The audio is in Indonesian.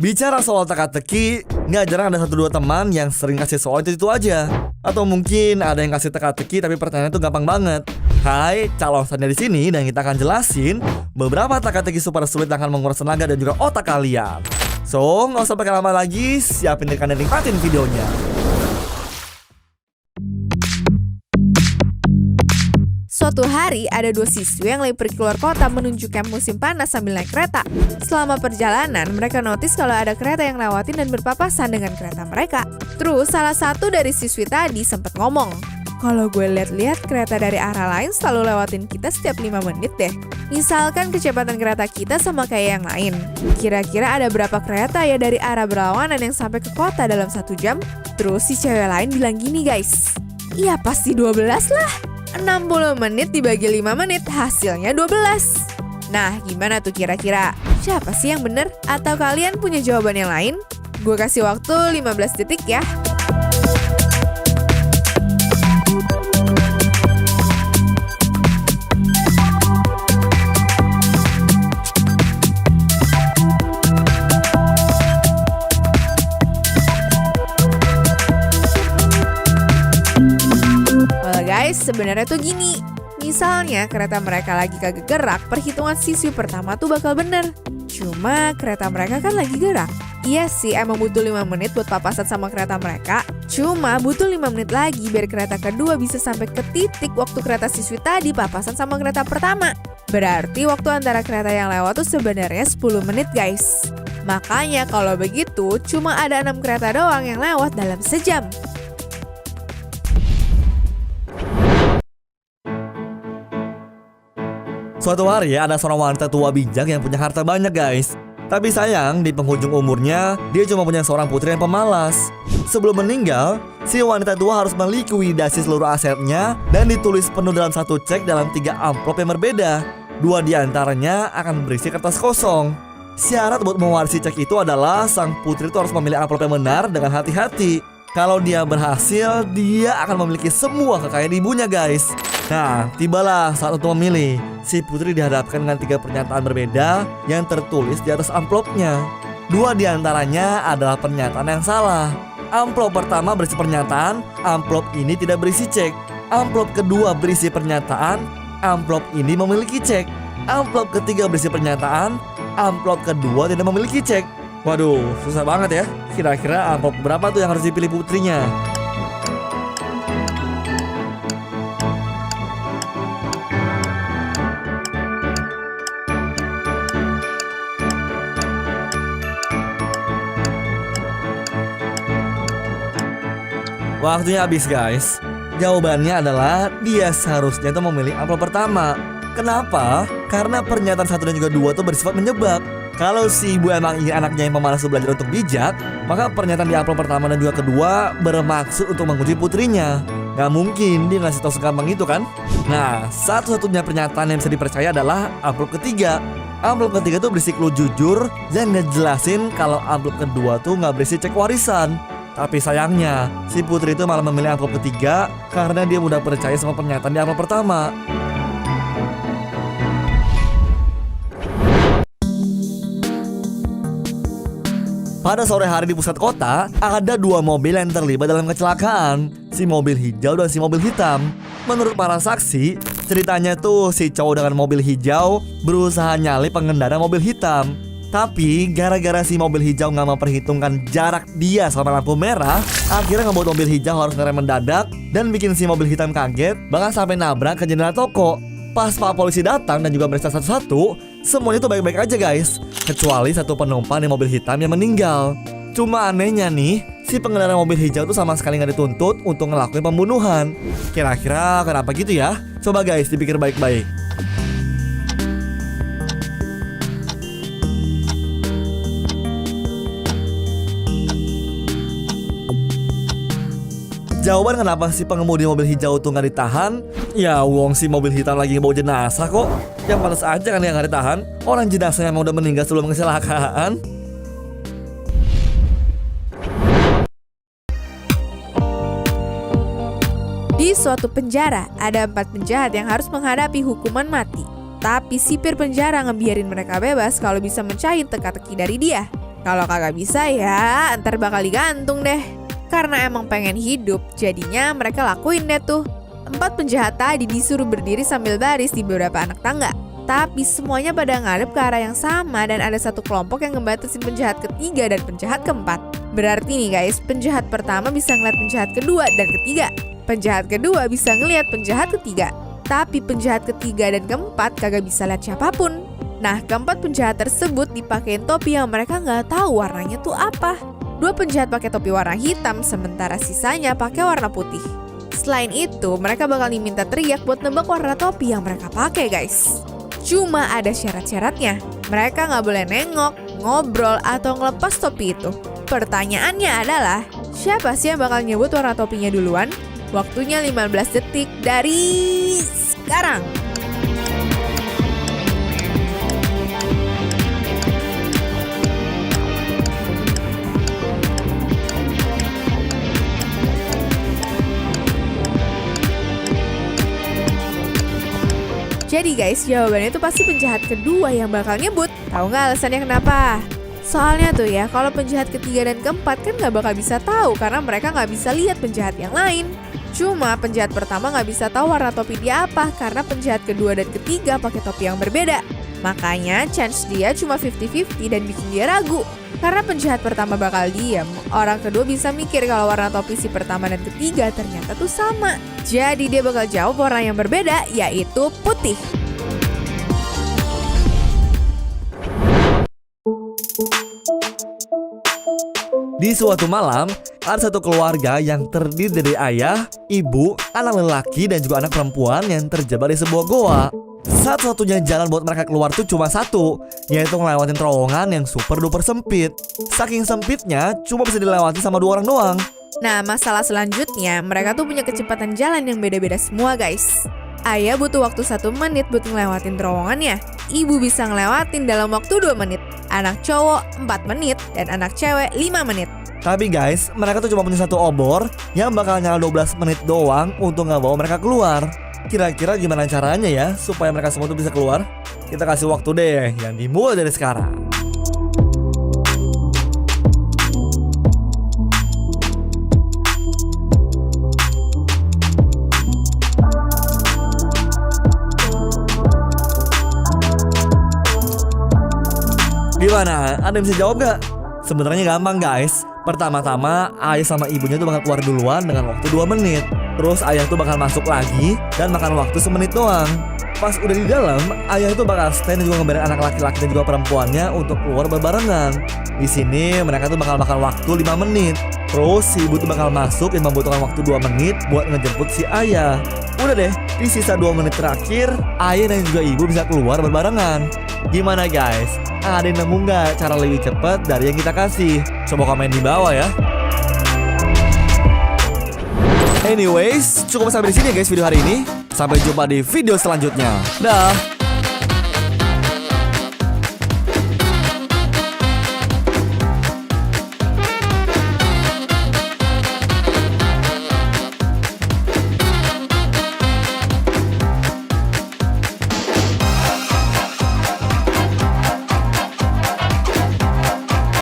Bicara soal teka-teki, nggak jarang ada 1-2 teman yang sering kasih soal itu aja. Atau mungkin ada yang kasih teka-teki tapi pertanyaannya itu gampang banget. Hai, calon Sanya di sini dan kita akan jelasin beberapa teka-teki super sulit yang akan menguras tenaga dan juga otak kalian. So, nggak usah pakai lama lagi, siapin diri dan nikmatin videonya. Suatu hari, ada 2 siswi yang lagi pergi keluar kota menuju kamp musim panas sambil naik kereta. Selama perjalanan, mereka notice kalau ada kereta yang lewatin dan berpapasan dengan kereta mereka. Terus, salah satu dari siswi tadi sempat ngomong, "Kalau gue lihat-lihat kereta dari arah lain selalu lewatin kita setiap 5 menit deh. Misalkan kecepatan kereta kita sama kayak yang lain. Kira-kira ada berapa kereta ya dari arah berlawanan yang sampai ke kota dalam 1 jam?" Terus si cewek lain bilang gini guys, "Iya pasti 12 lah. 60 menit dibagi 5 menit, hasilnya 12. Nah, gimana tuh kira-kira? Siapa sih yang bener? Atau kalian punya jawaban yang lain? Gue kasih waktu 15 detik ya. Guys, sebenarnya tuh gini. Misalnya kereta mereka lagi kagak gerak, perhitungan siswi pertama tuh bakal bener. Cuma kereta mereka kan lagi gerak. Iya sih, emang butuh 5 menit buat papasan sama kereta mereka. Cuma butuh 5 menit lagi biar kereta kedua bisa sampai ke titik waktu kereta siswi tadi papasan sama kereta pertama. Berarti waktu antara kereta yang lewat tuh sebenarnya 10 menit guys. Makanya kalau begitu, cuma ada 6 kereta doang yang lewat dalam sejam. Suatu hari ada seorang wanita tua bijak yang punya harta banyak guys. Tapi sayang di penghujung umurnya dia cuma punya seorang putri yang pemalas. Sebelum meninggal, si wanita tua harus melikuidasi seluruh asetnya dan ditulis penuh dalam satu cek dalam 3 amplop yang berbeda. 2 diantaranya akan berisi kertas kosong. Syarat buat mewarisi cek itu adalah sang putri itu harus memilih amplop yang benar dengan hati-hati. Kalau dia berhasil, dia akan memiliki semua kekayaan ibunya guys. Nah, tibalah saat untuk memilih. Si putri dihadapkan dengan 3 pernyataan berbeda yang tertulis di atas amplopnya. 2 diantaranya adalah pernyataan yang salah. Amplop pertama berisi pernyataan, amplop ini tidak berisi cek. Amplop kedua berisi pernyataan, amplop ini memiliki cek. Amplop ketiga berisi pernyataan, amplop kedua tidak memiliki cek. Waduh, susah banget ya. Kira-kira amplop berapa tuh yang harus dipilih putrinya? Waktunya habis guys. Jawabannya adalah dia seharusnya tuh memilih amplop pertama. Kenapa? Karena pernyataan 1 dan juga 2 tuh bersifat menjebak. Kalau si ibu emang ingin anaknya yang pemalas belajar untuk bijak, maka pernyataan di amplop pertama dan juga kedua bermaksud untuk menguji putrinya. Gak mungkin dia ngasih tahu segampang itu kan? Nah, satu-satunya pernyataan yang bisa dipercaya adalah amplop ketiga. Amplop ketiga tuh berisi clue jujur dan ngejelasin kalau amplop kedua tuh gak berisi cek warisan. Tapi sayangnya, si putri itu malah memilih amplop ketiga karena dia mudah percaya sama pernyataan di amplop pertama. Pada sore hari di pusat kota, ada 2 mobil yang terlibat dalam kecelakaan. Si mobil hijau dan si mobil hitam. Menurut para saksi, ceritanya tuh si cowok dengan mobil hijau berusaha nyalip pengendara mobil hitam. Tapi gara-gara si mobil hijau gak memperhitungkan jarak dia sama lampu merah, akhirnya ngebuat mobil hijau harus ngerem mendadak dan bikin si mobil hitam kaget, bahkan sampai nabrak ke jendela toko. Pas Pak Polisi datang dan juga meriksa satu-satu, semuanya tuh baik-baik aja guys, kecuali satu penumpang di mobil hitam yang meninggal. Cuma anehnya nih, si pengendara mobil hijau tuh sama sekali gak dituntut untuk ngelakuin pembunuhan. Kira-kira kenapa gitu ya? Coba guys dipikir baik-baik. Jawaban kenapa si pengemudi mobil hijau tuh gak ditahan? Ya wong si mobil hitam lagi bawa jenazah kok. Yang pantas aja kan yang gak ditahan. Orang jenazahnya emang udah meninggal sebelum kecelakaan. Di suatu penjara, ada 4 penjahat yang harus menghadapi hukuman mati. Tapi sipir penjara ngebiarin mereka bebas kalau bisa mencahin teka-teki dari dia. Kalau kagak bisa ya ntar bakal digantung deh. Karena emang pengen hidup, jadinya mereka lakuin deh tuh. 4 penjahat tadi disuruh berdiri sambil baris di beberapa anak tangga. Tapi semuanya pada ngadep ke arah yang sama dan ada satu kelompok yang ngebatasin penjahat ketiga dan penjahat keempat. Berarti nih guys, penjahat pertama bisa ngeliat penjahat kedua dan ketiga. Penjahat kedua bisa ngeliat penjahat ketiga. Tapi penjahat ketiga dan keempat kagak bisa lihat siapapun. Nah, keempat penjahat tersebut dipakein topi yang mereka nggak tahu warnanya tuh apa. 2 penjahat pakai topi warna hitam, sementara sisanya pakai warna putih. Selain itu, mereka bakal diminta teriak buat nebak warna topi yang mereka pakai, guys. Cuma ada syarat-syaratnya. Mereka nggak boleh nengok, ngobrol, atau ngelepas topi itu. Pertanyaannya adalah, siapa sih yang bakal nyebut warna topinya duluan? Waktunya 15 detik dari sekarang. Jadi guys, jawabannya itu pasti penjahat kedua yang bakal nyebut. Tahu nggak alasannya kenapa? Soalnya tuh ya, kalau penjahat ketiga dan keempat kan nggak bakal bisa tahu karena mereka nggak bisa lihat penjahat yang lain. Cuma penjahat pertama nggak bisa tahu warna topi dia apa karena penjahat kedua dan ketiga pakai topi yang berbeda. Makanya chance dia cuma 50-50 dan bikin dia ragu. Karena penjahat pertama bakal diam, orang kedua bisa mikir kalau warna topi si pertama dan ketiga ternyata tuh sama. Jadi dia bakal jawab warna yang berbeda, yaitu putih. Di suatu malam, ada satu keluarga yang terdiri dari ayah, ibu, anak lelaki, dan juga anak perempuan yang terjebak di sebuah goa. Satu-satunya jalan buat mereka keluar tuh cuma satu, yaitu ngelewatin terowongan yang super duper sempit. Saking sempitnya, cuma bisa dilewati sama 2 orang doang. Nah, masalah selanjutnya, mereka tuh punya kecepatan jalan yang beda-beda semua, guys. Ayah butuh waktu 1 menit buat ngelewatin terowongannya. Ibu bisa ngelewatin dalam waktu 2 menit. Anak cowok 4 menit dan anak cewek 5 menit. Tapi guys, mereka tuh cuma punya satu obor yang bakal nyala 12 menit doang untuk ngebawa mereka keluar. Kira-kira gimana caranya ya supaya mereka semua tuh bisa keluar? Kita kasih waktu deh yang dimulai dari sekarang. Gimana? Ada yang bisa jawab gak? Sebenarnya gampang guys. Pertama-tama ayah sama ibunya tuh bakal keluar duluan dengan waktu 2 menit. Terus ayah tuh bakal masuk lagi dan makan waktu 1 menit doang. Pas udah di dalam, ayah itu bakal stand dan juga ngebiarin anak laki-laki dan juga perempuannya untuk keluar berbarengan. Di sini mereka tuh bakal makan waktu 5 menit. Terus si ibu tuh bakal masuk dan membutuhkan waktu 2 menit buat ngejemput si ayah. Udah deh, di sisa 2 menit terakhir, ayah dan juga ibu bisa keluar berbarengan. Gimana guys? Ada yang nemu nggak cara lebih cepat dari yang kita kasih? Coba komen di bawah ya. Anyways, cukup sampai di sini ya guys video hari ini. Sampai jumpa di video selanjutnya. Dah.